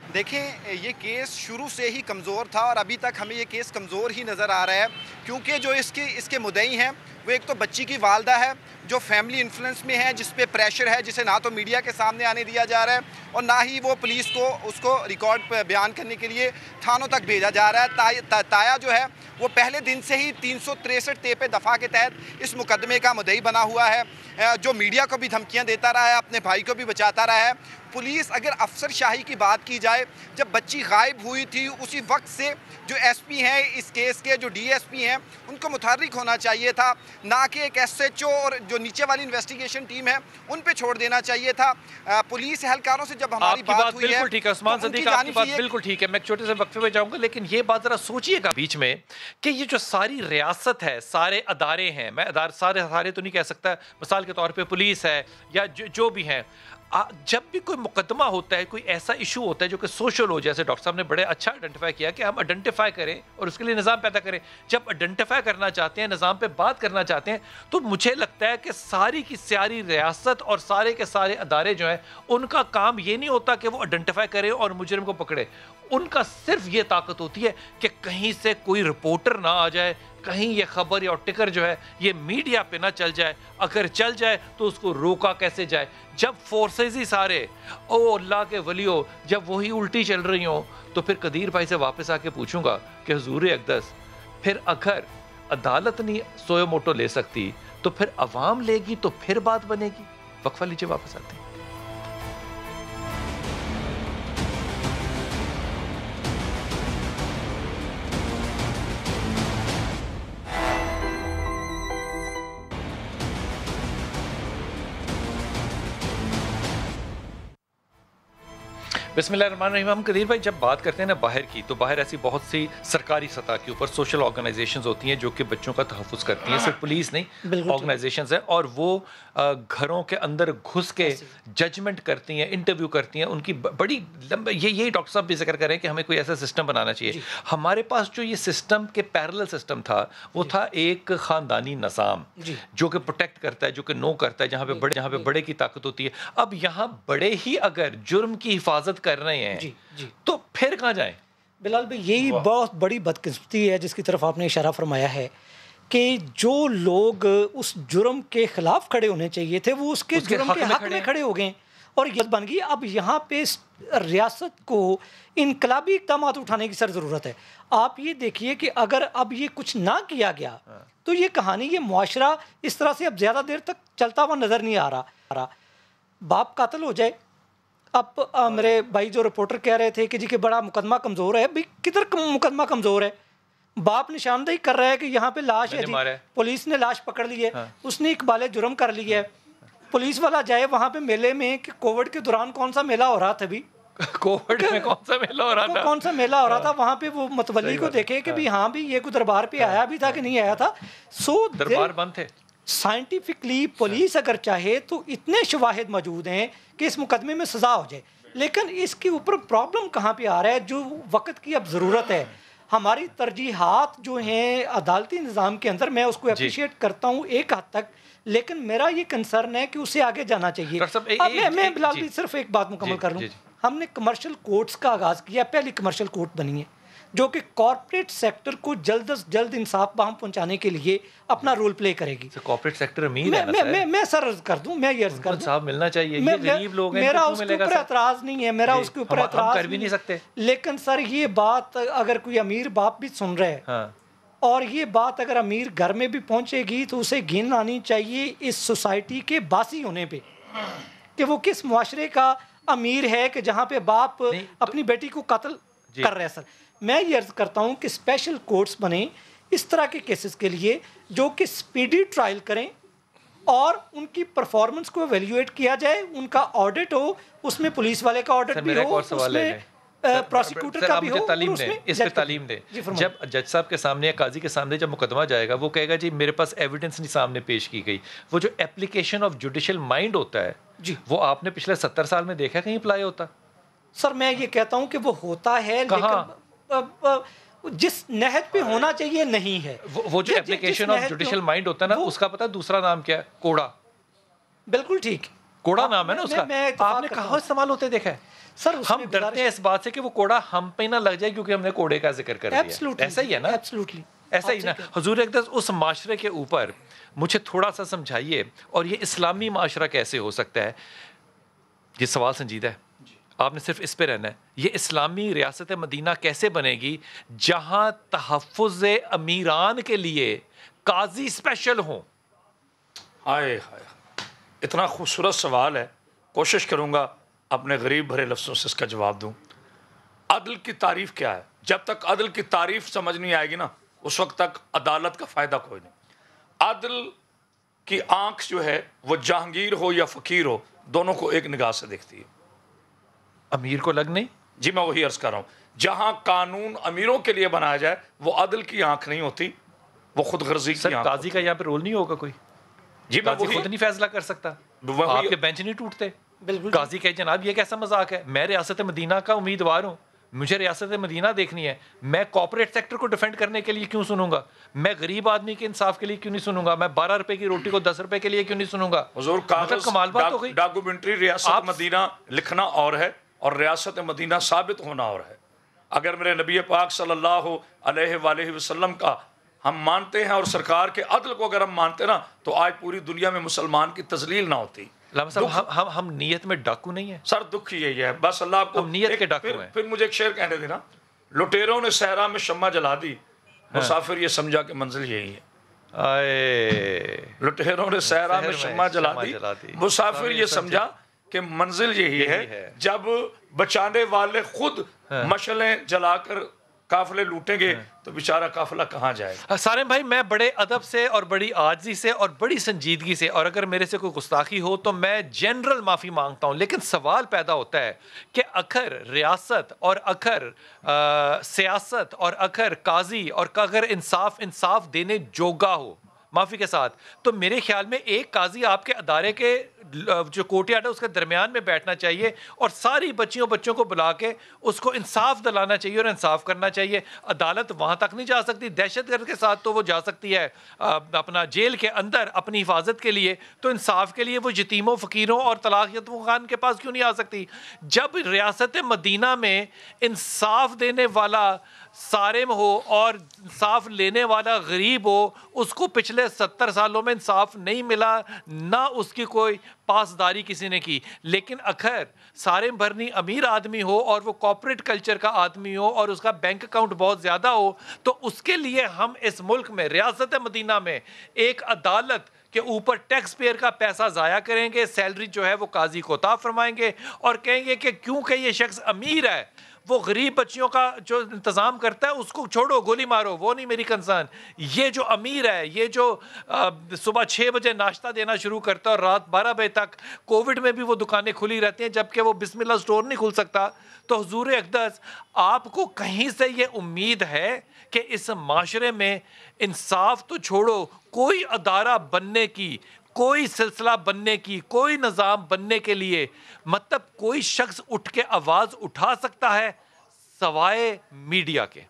دیکھیں، یہ کیس شروع سے ہی کمزور تھا اور ابھی تک ہمیں یہ کیس کمزور ہی نظر آ رہا ہے، کیونکہ جو اس کے مدعی ہیں وہ ایک تو بچی کی والدہ ہے جو فیملی انفلوئنس میں ہے، جس پہ پریشر ہے، جسے نہ تو میڈیا کے سامنے آنے دیا جا رہا ہے اور نہ ہی وہ پولیس کو اس کو ریکارڈ پہ بیان کرنے کے لیے تھانوں تک بھیجا جا رہا ہے۔ تایا جو ہے وہ پہلے دن سے ہی 363 دفعہ کے تحت اس مقدمے کا مدعی بنا ہوا ہے، جو میڈیا کو بھی دھمکیاں دیتا رہا ہے، اپنے بھائی کو بھی بچاتا رہا ہے۔ پولیس، اگر افسر شاہی کی بات کی جائے، جب بچی غائب ہوئی تھی اسی وقت سے جو ایس پی ہیں اس کیس کے، جو ڈی ایس پی ہیں، ان کو متحرک ہونا چاہیے تھا، نہ کہ ایک ایس ایچ او اور جو نیچے والی انویسٹیگیشن ٹیم ہے ان پہ چھوڑ دینا چاہیے تھا۔ پولیس اہلکاروں سے جب ہماری بات ہوئی ہے، بالکل ٹھیک ہے عثمان صدیق، آپ کی بات بالکل ٹھیک ہے، میں ایک چھوٹے سے وقفے پہ جاؤں گا، لیکن یہ بات ذرا سوچئے گا بیچ میں کہ یہ جو ساری ریاست ہے، سارے ادارے ہیں، میں سارے تو نہیں کہہ سکتا، مثال کے طور پہ پولیس ہے یا جو بھی ہیں، جب بھی کوئی مقدمہ ہوتا ہے، کوئی ایسا ایشو ہوتا ہے جو کہ سوشل ہو، جیسے ڈاکٹر صاحب نے بڑے اچھا آئیڈینٹیفائی کیا کہ ہم آئیڈینٹیفائی کریں اور اس کے لیے نظام پیدا کریں، جب آئیڈینٹیفائی کرنا چاہتے ہیں، نظام پہ بات کرنا چاہتے ہیں، تو مجھے لگتا ہے کہ ساری کی ساری ریاست اور سارے کے سارے ادارے جو ہیں ان کا کام یہ نہیں ہوتا کہ وہ آئیڈینٹیفائی کرے اور مجرم کو پکڑے، ان کا صرف یہ طاقت ہوتی ہے کہ کہیں سے کوئی رپورٹر نہ آ جائے، کہیں یہ خبر یا ٹکر جو ہے یہ میڈیا پہ نہ چل جائے، اگر چل جائے تو اس کو روکا کیسے جائے۔ جب فورسز ہی سارے او اللہ کے ولیو جب وہی الٹی چل رہی ہوں، تو پھر قدیر بھائی سے واپس آ کے پوچھوں گا کہ حضور اقدس، پھر اگر عدالت نہیں سوئے موٹو لے سکتی تو پھر عوام لے گی تو پھر بات بنے گی؟ وقفہ لیجیے, واپس آتے ہیں. بسم اللہ الرحمن الرحیم. ہم قدیر بھائی جب بات کرتے ہیں نا باہر کی, تو باہر ایسی بہت سی سرکاری سطح کے اوپر سوشل آرگنائزیشنز ہوتی ہیں جو کہ بچوں کا تحفظ کرتی ہیں, صرف پولیس نہیں, آرگنائزیشنز ہیں, اور وہ گھروں کے اندر گھس کے ججمنٹ کرتی ہیں, انٹرویو کرتی ہیں. ان کی بڑی یہی ڈاکٹر صاحب بھی ذکر کریں کہ ہمیں کوئی ایسا سسٹم بنانا چاہیے. ہمارے پاس جو یہ سسٹم کے پیرلل سسٹم تھا, وہ تھا ایک خاندانی نظام جو کہ پروٹیکٹ کرتا ہے, جو کہ نو کرتا ہے, جہاں پہ بڑے کی طاقت ہوتی ہے. اب یہاں بڑے ہی اگر جرم کی حفاظت کر رہے ہیں تو پھر کہاں جائیں؟ بلال بھائی, یہی بہت بڑی بدقسمتی ہے جس کی طرف آپ نے اشارہ فرمایا ہے کہ جو لوگ اس جرم کے خلاف کھڑے ہونے چاہیے تھے وہ اس کے جرم کے حق میں کھڑے ہو گئے, اور یہ بن گئی. اب یہاں پہ ریاست کو انقلابی اقدامات اٹھانے کی سر ضرورت ہے. آپ یہ دیکھیے کہ اگر اب یہ کچھ نہ کیا گیا تو یہ کہانی, یہ معاشرہ اس طرح سے اب زیادہ دیر تک چلتا ہوا نظر نہیں آ رہا. باپ قاتل ہو جائے, اب میرے بھائی جو رپورٹر کہہ رہے تھے کہ جی کہ بڑا مقدمہ کمزور ہے, بھائی کدھر مقدمہ کمزور ہے؟ باپ نشاندہی کر رہا ہے کہ یہاں پہ لاش ہے, پولیس نے لاش پکڑ لی ہے, اس نے اقبال جرم کر لی ہے. پولیس والا جائے وہاں پہ میلے میں, کہ کووڈ کے دوران کون سا میلہ ہو رہا تھا, بھی کووڈ میں کون سا میلہ ہو رہا تھا, وہاں پہ وہ متولی کو دیکھے کہ بھی ہاں بھی یہ کوئی دربار پہ آیا بھی تھا کہ نہیں آیا تھا. سو دربار بند تھے. سائنٹیفکلی پولیس اگر چاہے تو اتنے شواہد موجود ہیں کہ اس مقدمے میں سزا ہو جائے, لیکن اس کے اوپر پرابلم کہاں پہ آ رہا ہے؟ جو وقت کی اب ضرورت ہے, ہماری ترجیحات جو ہیں عدالتی نظام کے اندر, میں اس کو اپریشیٹ کرتا ہوں ایک حد تک, لیکن میرا یہ کنسرن ہے کہ اسے آگے جانا چاہیے. میں بلال بھی صرف ایک بات مکمل کر لوں. ہم نے کمرشل کورٹس کا آغاز کیا, پہلی کمرشل کورٹ بنی ہے جو کہ کارپوریٹ سیکٹر کو جلد از جلد انصاف باہم پہنچانے کے لیے اپنا رول پلے کرے گی. کارپوریٹ سیکٹر امیر ہے نا سر. میں سر عرض کر دوں, میں یہ عرض کر دوں, انصاف ملنا چاہیے, یہ غریب لوگ ہیں, میرا اس کے اوپر اعتراض نہیں ہے, میرا اس کے اوپر اعتراض کر بھی نہیں سکتے, لیکن سر یہ بات اگر کوئی امیر باپ بھی سن رہا ہے, اور یہ بات اگر امیر گھر میں بھی پہنچے گی, تو اسے گن آنی چاہیے اس سوسائٹی کے باسی ہونے پہ, کہ وہ کس معاشرے کا امیر ہے کہ جہاں پہ باپ اپنی بیٹی کو قتل کر رہے ہیں. سر میں یہ عرض کرتا ہوں کہ اسپیشل کورٹس بنیں اس طرح کے کیسز کے لیے, جو کہ سپیڈی ٹرائل کریں اور ان کی پرفارمنس کو ایویلیویٹ کیا جائے, ان کا آڈٹ ہو, اس میں پولیس والے کا آڈٹ بھی ہو, اس میں پروسیکیوٹر کا بھی ہو. اس پہ تعلیم دیں. جب جج صاحب کے سامنے یا قاضی کے سامنے جب مقدمہ جائے گا, وہ کہے گا جی میرے پاس ایویڈنس نہیں سامنے پیش کی گئی. وہ جو اپلیکیشن آف جوڈیشل مائنڈ ہوتا ہے, وہ آپ نے پچھلے 70 سال میں دیکھا کہیں اپلائی ہوتا؟ سر میں یہ کہتا ہوں کہ وہ ہوتا ہے, لیکن جس نہج پہ ہونا چاہیے نہیں ہے. وہ جو اپلیکیشن آف جوڈیشل مائنڈ ہوتا ہے نا, اس کا پتہ دوسرا نام کیا ہے؟ کوڑا. بالکل ٹھیک, کوڑا نام ہے نا اس کا. آپ نے کہاں استعمال ہوتے دیکھا ہے؟ سر ہم ڈرتے ہیں اس بات سے کہ وہ کوڑا ہم پہ نہ لگ جائے کیونکہ ہم نے کوڑے کا ذکر کر دیا. ایسا ہی ہے نا, ایسا ہی نا. حضور اقدس اس معاشرے کے اوپر مجھے تھوڑا سا سمجھائیے, اور یہ اسلامی معاشرہ کیسے ہو سکتا ہے؟ یہ سوال سنجیدہ ہے, آپ نے صرف اس پہ رہنا ہے. یہ اسلامی ریاست مدینہ کیسے بنے گی جہاں تحفظ امیران کے لیے قاضی اسپیشل ہوں؟ ہائے ہائے, اتنا خوبصورت سوال ہے, کوشش کروں گا اپنے غریب بھرے لفظوں سے اس کا جواب دوں. عدل کی تعریف کیا ہے؟ جب تک عدل کی تعریف سمجھ نہیں آئے گی نا, اس وقت تک عدالت کا فائدہ کوئی نہیں. عدل کی آنکھ جو ہے وہ جہانگیر ہو یا فقیر ہو, دونوں کو ایک نگاہ سے دیکھتی ہے. امیر کو لگ نہیں؟ جی میں وہی عرض کر رہا ہوں, جہاں قانون امیروں کے لیے بنایا جائے وہ عدل کی آنکھ نہیں ہوتی, وہ خود غرضی کی آنکھ. قاضی کا یہاں پہ رول نہیں ہوگا کوئی؟ جی میں قاضی خود نہیں فیصلہ کر سکتا, آپ کے بینچ نہیں ٹوٹتے. قاضی کہ جناب یہ کیسا مذاق ہے, میں ریاست مدینہ کا امیدوار ہوں, مجھے ریاست مدینہ دیکھنی ہے, میں کارپوریٹ سیکٹر کو ڈیفینڈ کرنے کے لیے کیوں سنوں گا؟ میں غریب آدمی کے انصاف کے لیے کیوں نہیں سنوں گا؟ میں 12 روپے کی روٹی کو 10 روپے کے لیے کیوں نہیں سنوں گا؟ حضور کمال بات ہو گئی. ڈاکومنٹری ریاست مدینہ لکھنا اور ہے, اور ریاست مدینہ ثابت ہونا اور ہے. اگر میرے نبی پاک صلی اللہ علیہ وآلہ وسلم کا ہم مانتے ہیں اور سرکار کے عدل کو اگر ہم مانتے نا, تو آج پوری دنیا میں مسلمان کی تذلیل نہ ہوتی. ہم نیت میں ڈاکو نہیں ہیں سر, دکھ یہی ہے بس. اللہ آپ کو نیت کے ڈاکو ہیں. پھر مجھے ایک شعر کہنے دینا, لٹیروں نے صحرا میں شمع جلا دی, مسافر یہ سمجھا کہ منزل یہی ہے. لٹیروں نے صحرا میں شمع جلا دی، مسافر یہ سمجھا کہ منزل یہی ہے۔ جب بچانے والے خود مشعلیں جلا کر قافلے لوٹیں گے تو بیچارہ قافلہ کہاں جائے گا؟ سالم بھائی، میں بڑے ادب سے اور بڑی عاجزی سے اور بڑی سنجیدگی سے، اور اگر میرے سے کوئی گستاخی ہو تو میں جنرل معافی مانگتا ہوں، لیکن سوال پیدا ہوتا ہے کہ اکھر ریاست اور اکھر سیاست اور اکھر قاضی اور اگر انصاف دینے جوگا ہو معافی کے ساتھ، تو میرے خیال میں ایک قاضی آپ کے ادارے کے جو کورٹ یارڈ ہے اس کے درمیان میں بیٹھنا چاہیے اور ساری بچوں کو بلا کے اس کو انصاف دلانا چاہیے اور انصاف کرنا چاہیے۔ عدالت وہاں تک نہیں جا سکتی، دہشت گرد کے ساتھ تو وہ جا سکتی ہے اپنا جیل کے اندر اپنی حفاظت کے لیے، تو انصاف کے لیے وہ یتیموں، فقیروں اور طلاق یافتہ خان کے پاس کیوں نہیں آ سکتی؟ جب ریاست مدینہ میں انصاف دینے والا صارم ہو اور انصاف لینے والا غریب ہو، اس کو پچھلے 70 سالوں میں انصاف نہیں ملا، نہ اس کی کوئی پاسداری کسی نے کی، لیکن اکھر صارم بھرنی امیر آدمی ہو اور وہ کارپوریٹ کلچر کا آدمی ہو اور اس کا بینک اکاؤنٹ بہت زیادہ ہو، تو اس کے لیے ہم اس ملک میں ریاست مدینہ میں ایک عدالت کے اوپر ٹیکس پیئر کا پیسہ ضائع کریں گے، سیلری جو ہے وہ قاضی کو عطا فرمائیں گے اور کہیں گے کہ کیونکہ یہ شخص امیر ہے، وہ غریب بچیوں کا جو انتظام کرتا ہے اس کو چھوڑو، گولی مارو، وہ نہیں میری کنسرن۔ یہ جو امیر ہے، یہ جو صبح 6 بجے ناشتہ دینا شروع کرتا ہے اور رات 12 بجے تک، کووڈ میں بھی وہ دکانیں کھلی رہتی ہیں جبکہ وہ بسم اللہ سٹور نہیں کھل سکتا، تو حضور اقدس آپ کو کہیں سے یہ امید ہے کہ اس معاشرے میں انصاف تو چھوڑو، کوئی ادارہ بننے کی، کوئی سلسلہ بننے کی، کوئی نظام بننے کے لیے مطلب کوئی شخص اٹھ کے آواز اٹھا سکتا ہے سوائے میڈیا کے؟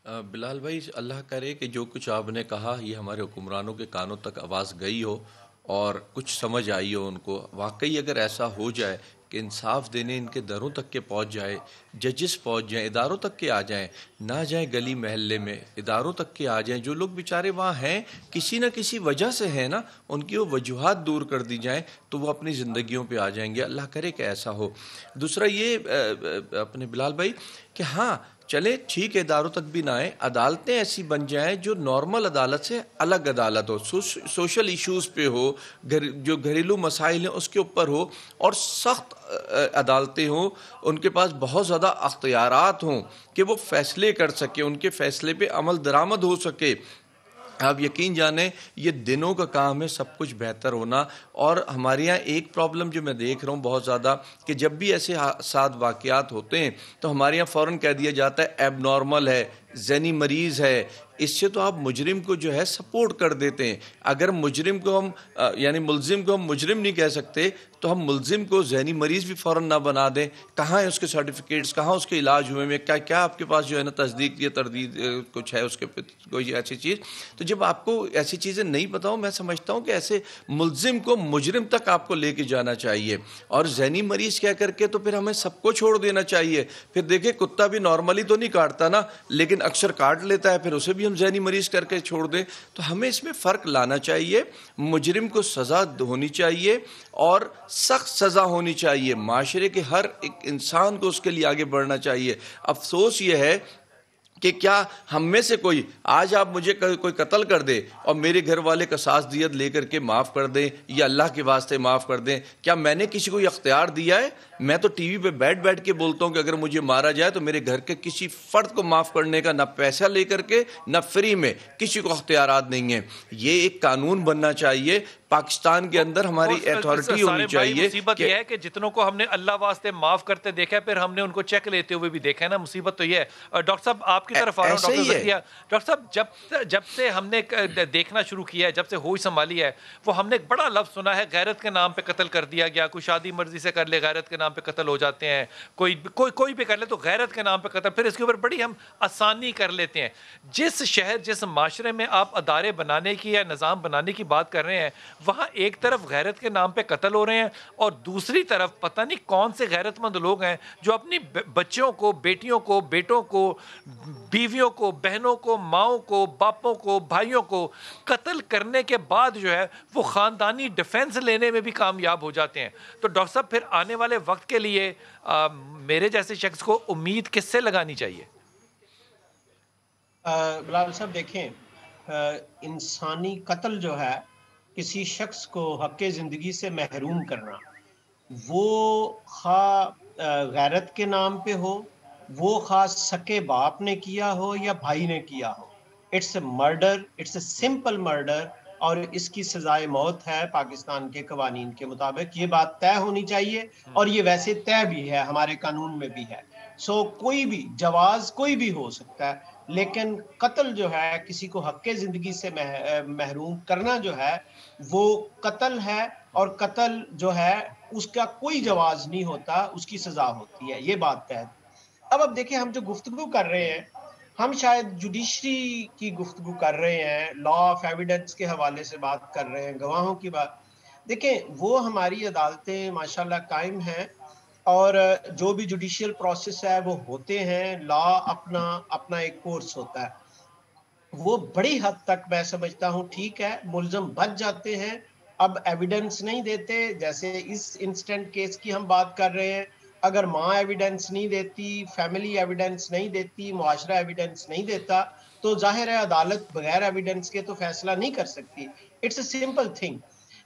بلال بھائی، اللہ کرے کہ جو کچھ آپ نے کہا یہ ہمارے حکمرانوں کے کانوں تک آواز گئی ہو اور کچھ سمجھ آئی ہو ان کو۔ واقعی اگر ایسا ہو جائے کہ انصاف دینے ان کے دروں تک کے پہنچ جائے، ججز پہنچ جائیں، اداروں تک کے آ جائیں، نہ جائیں گلی محلے میں، اداروں تک کے آ جائیں، جو لوگ بیچارے وہاں ہیں کسی نہ کسی وجہ سے ہیں نا، ان کی وہ وجوہات دور کر دی جائیں تو وہ اپنی زندگیوں پہ آ جائیں گے۔ اللہ کرے کہ ایسا ہو۔ دوسرا یہ اپنے بلال بھائی کہ ہاں چلے ٹھیک ہے، اداروں تک بھی نہ آئیں، عدالتیں ایسی بن جائیں جو نارمل عدالت سے الگ عدالت ہو، سوشل ایشوز پہ ہو، جو گھریلو مسائل ہیں اس کے اوپر ہو، اور سخت عدالتیں ہوں، ان کے پاس بہت زیادہ اختیارات ہوں کہ وہ فیصلے کر سکے، ان کے فیصلے پہ عمل درآمد ہو سکے۔ آپ یقین جانیں یہ دنوں کا کام ہے سب کچھ بہتر ہونا۔ اور ہمارے یہاں ایک پرابلم جو میں دیکھ رہا ہوں بہت زیادہ کہ جب بھی ایسے حادثات واقعات ہوتے ہیں تو ہمارے یہاں فوراً کہہ دیا جاتا ہے ایب نارمل ہے، ذہنی مریض ہے۔ اس سے تو آپ مجرم کو جو ہے سپورٹ کر دیتے ہیں۔ اگر مجرم کو ہم یعنی ملزم کو ہم مجرم نہیں کہہ سکتے تو ہم ملزم کو ذہنی مریض بھی فوراً نہ بنا دیں۔ کہاں ہیں اس کے سرٹیفکیٹس، کہاں اس کے علاج ہوئے میں، کیا آپ کے پاس جو ہے نا تصدیق یا تردید کچھ ہے اس کے کوئی ایسی چیز؟ تو جب آپ کو ایسی چیزیں نہیں پتا ہو، میں سمجھتا ہوں کہ ایسے ملزم کو مجرم تک آپ کو لے کے جانا چاہیے، اور ذہنی مریض کہہ کر کے تو پھر ہمیں سب کو چھوڑ دینا چاہیے۔ پھر دیکھیں کتا بھی نارملی تو نہیں کاٹتا نا، لیکن اکثر کاٹ لیتا ہے، پھر اسے بھی ہم ذہنی مریض کر کے چھوڑ دیں۔ تو ہمیں اس میں فرق لانا چاہیے، مجرم کو سزا ہونی چاہیے اور سخت سزا ہونی چاہیے، معاشرے کے ہر ایک انسان کو اس کے لیے آگے بڑھنا چاہیے۔ افسوس یہ ہے کہ کیا ہم میں سے کوئی آج آپ مجھے کوئی قتل کر دے اور میرے گھر والے قصاص دیت لے کر کے معاف کر دیں یا اللہ کے واسطے معاف کر دیں، کیا میں نے کسی کو یہ اختیار دیا ہے؟ میں تو ٹی وی پہ بیٹھ کے بولتا ہوں کہ اگر مجھے مارا جائے تو میرے گھر کے کسی فرد کو معاف کرنے کا نہ پیسہ لے کر کے نہ فری میں کسی کو اختیارات نہیں ہیں۔ یہ ایک قانون بننا چاہیے پاکستان کے اندر، ہماری اتھارٹی ہونی چاہیے۔ مصیبت یہ ہے کہ جتنوں کو ہم نے اللہ واسطے معاف کرتے دیکھا ہے پھر ہم نے ان کو چیک لیتے ہوئے بھی دیکھا ہے نا، مصیبت تو یہ ہے۔ ڈاکٹر صاحب آپ کی طرف آ رہا ہوں، ڈاکٹر ذکیہ۔ ڈاکٹر صاحب جب سے ہم نے دیکھنا شروع کیا ہے، جب سے ہوش سنبھالی ہے، وہ ہم نے ایک بڑا لفظ سنا ہے غیرت کے نام پہ قتل کر دیا گیا، کوئی شادی مرضی سے کر لے غیرت کے نام پہ قتل ہو جاتے ہیں، کوئی بھی کر لے تو غیرت کے نام پہ قتل، پھر اس کے اوپر بڑی ہم آسانی کر لیتے ہیں۔ جس شہر جس معاشرے میں آپ ادارے بنانے کی یا نظام بنانے کی بات کر رہے ہیں، وہاں ایک طرف غیرت کے نام پہ قتل ہو رہے ہیں اور دوسری طرف پتہ نہیں کون سے غیرت مند لوگ ہیں جو اپنی بچوں کو، بیٹیوں کو، بیٹوں کو، بیویوں کو، بہنوں کو، ماؤں کو، باپوں کو، بھائیوں کو قتل کرنے کے بعد جو ہے وہ خاندانی ڈیفنس لینے میں بھی کامیاب ہو جاتے ہیں۔ تو ڈاکٹر صاحب پھر آنے والے وقت کے لیے میرے جیسے شخص کو امید کس سے لگانی چاہیے؟ بلال صاحب دیکھیں، انسانی قتل جو ہے، کسی شخص کو حق زندگی سے محروم کرنا، وہ خواہ غیرت کے نام پہ ہو، وہ خواہ سکے باپ نے کیا ہو یا بھائی نے کیا ہو، it's a murder, it's a simple murder, اور اس کی سزائے موت ہے پاکستان کے قوانین کے مطابق. یہ بات طے ہونی چاہیے، اور یہ ویسے طے بھی ہے، ہمارے قانون میں بھی ہے. کوئی بھی جواز کوئی بھی ہو سکتا ہے، لیکن قتل جو ہے، کسی کو حق زندگی سے محروم کرنا جو ہے، وہ قتل ہے، اور قتل جو ہے اس کا کوئی جواز نہیں ہوتا، اس کی سزا ہوتی ہے. یہ بات طے. اب دیکھیں، ہم جو گفتگو کر رہے ہیں، ہم شاید جوڈیشری کی گفتگو کر رہے ہیں، لا آف ایویڈنس کے حوالے سے بات کر رہے ہیں، گواہوں کی بات. دیکھیں، وہ ہماری عدالتیں ماشاءاللہ قائم ہیں، اور جو بھی جوڈیشل پروسیس ہے وہ ہوتے ہیں. لا اپنا ایک کورس ہوتا ہے. وہ بڑی حد تک میں سمجھتا ہوں ٹھیک ہے، ملزم بچ جاتے ہیں، اب ایویڈنس نہیں دیتے. جیسے اس انسٹنٹ کیس کی ہم بات کر رہے ہیں، اگر ماں ایویڈنس نہیں دیتی، فیملی ایویڈنس نہیں دیتی، معاشرہ ایویڈنس نہیں دیتا، تو ظاہر ہے عدالت بغیر ایویڈنس کے تو فیصلہ نہیں کر سکتی. It's a simple thing.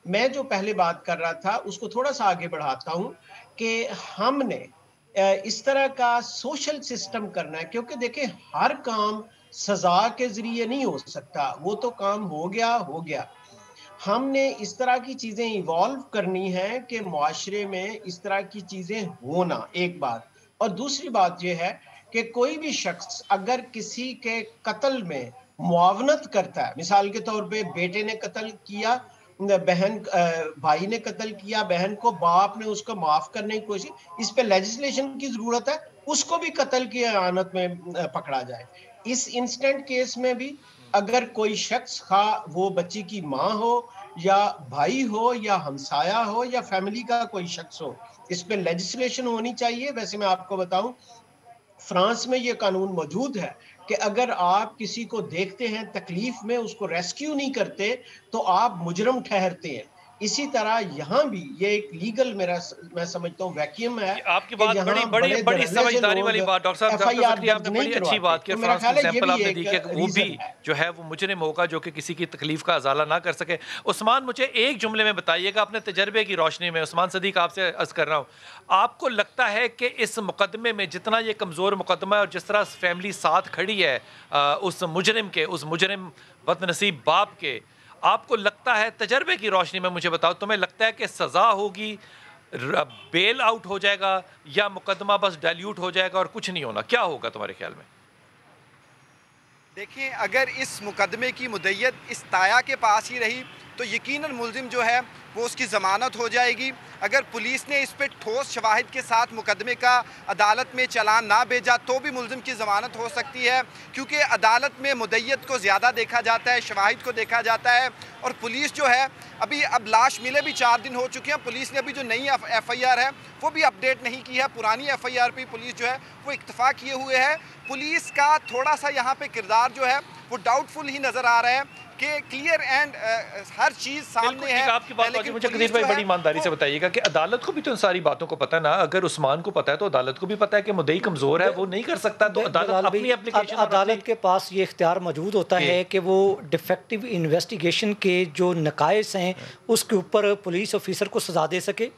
میں جو پہلے بات کر رہا تھا اس کو تھوڑا سا آگے بڑھاتا ہوں کہ ہم نے اس طرح کا سوشل سسٹم کرنا ہے، کیونکہ دیکھیں ہر کام سزا کے ذریعے نہیں ہو سکتا. وہ تو کام ہو گیا. ہم نے اس طرح کی چیزیں ایوالو کرنی ہیں کہ معاشرے میں اس طرح کی چیزیں ہونا، ایک بات. اور دوسری بات یہ ہے کہ کوئی بھی شخص اگر کسی کے قتل میں معاونت کرتا ہے، مثال کے طور پہ بیٹے نے قتل کیا، بھائی نے قتل کیا بہن کو، باپ نے اس کو معاف کرنے کی کوشش، اس پہ لیجسلیشن کی ضرورت ہے، اس کو بھی قتل کی اعانت میں پکڑا جائے. اس انسٹنٹ کیس میں بھی اگر کوئی شخص، خواہ وہ بچی کی ماں ہو یا بھائی ہو یا ہمسایہ ہو یا فیملی کا کوئی شخص ہو، اس پہ لیجسلیشن ہونی چاہیے. ویسے میں آپ کو بتاؤں، فرانس میں یہ قانون موجود ہے کہ اگر آپ کسی کو دیکھتے ہیں تکلیف میں، اس کو ریسکیو نہیں کرتے تو آپ مجرم ٹھہرتے ہیں. اسی طرح یہاں بھی یہ ایک لیگل میں سمجھتا ہوں ویکیوم ہے. آپ کی بات بڑی سمجھداری والی بات ڈاکٹر صاحب، آپ نے بڑی اچھی بات کی. فرانس کا ایگزامپل آپ نے دی کہ وہ بھی جو ہے وہ مجرم ہوگا جو کہ کسی کی تکلیف کا ازالہ نہ کر سکے. عثمان، مجھے ایک جملے میں بتائیے گا اپنے تجربے کی روشنی میں، عثمان صدیق آپ سے عرض کر رہا ہوں، آپ کو لگتا ہے کہ اس مقدمے میں جتنا یہ کمزور مقدمہ ہے اور جس طرح فیملی ساتھ کھڑی ہے اس مجرم کے، اس مجرم بد نصیب باپ کے، آپ کو لگتا ہے تجربے کی روشنی میں مجھے بتاؤ، تمہیں لگتا ہے کہ سزا ہوگی، بیل آؤٹ ہو جائے گا، یا مقدمہ بس ڈائلیوٹ ہو جائے گا اور کچھ نہیں ہونا؟ کیا ہوگا تمہارے خیال میں؟ دیکھیں، اگر اس مقدمے کی مدعیت اس تایا کے پاس ہی رہی تو یقیناً ملزم جو ہے وہ اس کی ضمانت ہو جائے گی. اگر پولیس نے اس پہ ٹھوس شواہد کے ساتھ مقدمے کا عدالت میں چلان نہ بھیجا تو بھی ملزم کی ضمانت ہو سکتی ہے، کیونکہ عدالت میں مدعیت کو زیادہ دیکھا جاتا ہے، شواہد کو دیکھا جاتا ہے. اور پولیس جو ہے اب لاش ملے بھی 4 دن ہو چکے ہیں، پولیس نے ابھی جو نئی ایف آئی آر ہے وہ بھی اپڈیٹ نہیں کی ہے. پرانی ایف آئی آر پہ پولیس جو ہے وہ اکتفا کیے ہوئے ہے. پولیس کا تھوڑا سا یہاں پہ کردار جو ہے وہ ڈاؤٹ فل ہی نظر آ رہا ہے کہ کلیئر اینڈ ہر چیز سامنے ہے. آپ کی بات ہوگی، مجھے قدیر بھائی بڑی ایمانداری سے بتائیے گا کہ عدالت کو بھی تو ان ساری باتوں کو پتہ ہے نا. اگر عثمان کو پتہ ہے تو عدالت کو بھی پتہ ہے کہ مدعی کمزور ہے، وہ نہیں کر سکتا، تو عدالت کے پاس یہ اختیار موجود ہوتا ہے کہ وہ ڈیفیکٹیو انویسٹیگیشن کے جو نقائص ہیں اس کے اوپر پولیس آفیسر کو سزا دے سکے،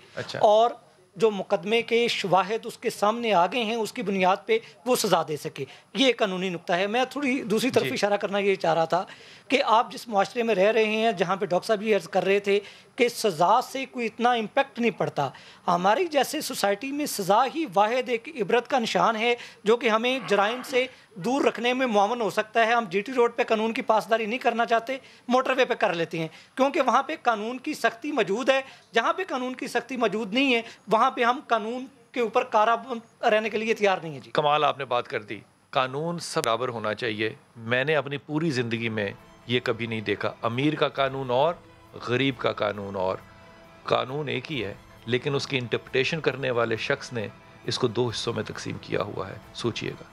اور جو مقدمے کے شواہد اس کے سامنے آ گئے ہیں اس کی بنیاد پہ وہ سزا دے سکے. یہ ایک قانونی نقطہ ہے. میں تھوڑی دوسری طرف اشارہ کرنا یہ چاہ رہا تھا کہ آپ جس معاشرے میں رہ رہے ہیں، جہاں پہ ڈاکٹر صاحب یہ عرض کر رہے تھے کہ سزا سے کوئی اتنا امپیکٹ نہیں پڑتا، ہماری جیسے سوسائٹی میں سزا ہی واحد ایک عبرت کا نشان ہے جو کہ ہمیں جرائم سے دور رکھنے میں معاون ہو سکتا ہے. ہم جی ٹی روڈ پہ قانون کی پاسداری نہیں کرنا چاہتے، موٹر وے پہ کر لیتے ہیں کیونکہ وہاں پہ قانون کی سختی موجود ہے. جہاں پہ قانون کی سختی موجود نہیں ہے وہاں پہ ہم قانون کے اوپر کارآمد رہنے کے لیے تیار نہیں ہیں. جی کمال، آپ نے بات کر دی، قانون سب برابر ہونا چاہیے. میں نے اپنی پوری زندگی میں یہ کبھی نہیں دیکھا امیر کا قانون اور غریب کا قانون اور. قانون ایک ہی ہے لیکن اس کی انٹرپریٹیشن کرنے والے شخص نے اس کو 2 حصوں میں تقسیم کیا ہوا ہے. سوچئے گا.